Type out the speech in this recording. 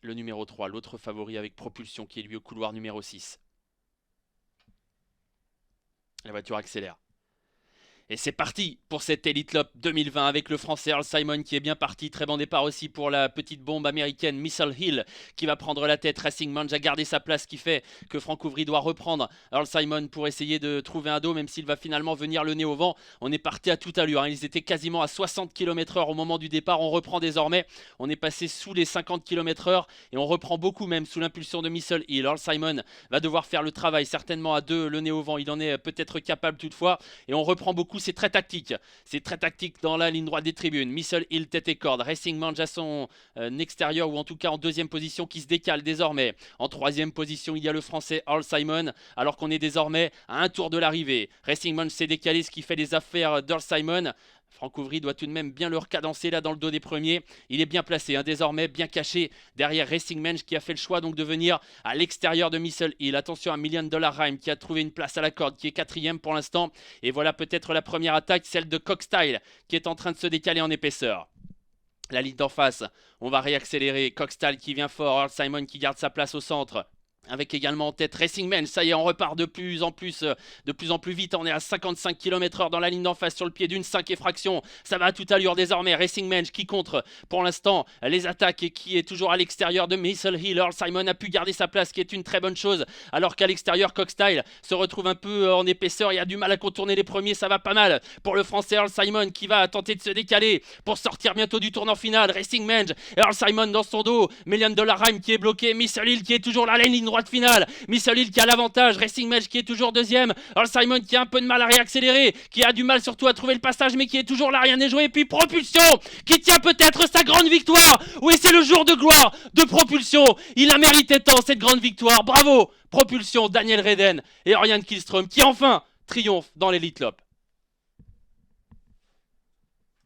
le numéro 3, l'autre favori avec propulsion qui est lui au couloir numéro 6. La voiture accélère. Et c'est parti pour cette Elite Lopp 2020 avec le français Earl Simon qui est bien parti. Très bon départ aussi pour la petite bombe américaine Missile Hill qui va prendre la tête. Racing Mange a gardé sa place, qui fait que Franck Ouvry doit reprendre Earl Simon pour essayer de trouver un dos, même s'il va finalement venir le nez au vent. On est parti à toute allure, hein. Ils étaient quasiment à 60 km/h au moment du départ. On reprend désormais. On est passé sous les 50 km/h et on reprend beaucoup même sous l'impulsion de Missile Hill. Earl Simon va devoir faire le travail certainement à deux, le nez au vent. Il en est peut-être capable toutefois. Et on reprend beaucoup. C'est très tactique. C'est très tactique dans la ligne droite des tribunes. Missile Hill tête et corde. Racing Mange à son extérieur, ou en tout cas en deuxième position, qui se décale désormais. En troisième position, il y a le français Earl Simon, alors qu'on est désormais à un tour de l'arrivée. Racing Mange s'est décalé, ce qui fait les affaires d'Earl Simon. Franck Ouvry doit tout de même bien le recadencer là dans le dos des premiers. Il est bien placé, hein, désormais bien caché derrière Racing Mange, qui a fait le choix donc de venir à l'extérieur de Missile Hill. Attention à $1 Million Rhyme qui a trouvé une place à la corde, qui est quatrième pour l'instant. Et voilà peut-être la première attaque, celle de Cockstyle, qui est en train de se décaler en épaisseur. La ligne d'en face, on va réaccélérer. Cockstyle qui vient fort, Earl Simon qui garde sa place au centre. Avec également en tête Racing Mange. Ça y est, on repart de plus en plus vite. On est à 55 km/h dans la ligne d'en face, sur le pied d'une 5 et fraction. Ça va à toute allure désormais. Racing Mange qui contre pour l'instant les attaques et qui est toujours à l'extérieur de Missile Hill. Earl Simon a pu garder sa place, qui est une très bonne chose. Alors qu'à l'extérieur, Cockstyle se retrouve un peu en épaisseur. Il a du mal à contourner les premiers. Ça va pas mal pour le français Earl Simon, qui va tenter de se décaler pour sortir bientôt du tournant final. Racing Mange, Earl Simon dans son dos. $1 Million Rhyme qui est bloqué. Missile Hill qui est toujours là, la ligne droite finale. Missile Hill qui a l'avantage. Racing Mange qui est toujours deuxième. Earl Simon qui a un peu de mal à réaccélérer, qui a du mal surtout à trouver le passage, mais qui est toujours là, rien n'est joué. Et puis Propulsion qui tient peut-être sa grande victoire. Oui, c'est le jour de gloire de Propulsion. Il a mérité tant cette grande victoire. Bravo Propulsion, Daniel Reden et Oriane Kihlström qui enfin triomphe dans l'Elite Lopp.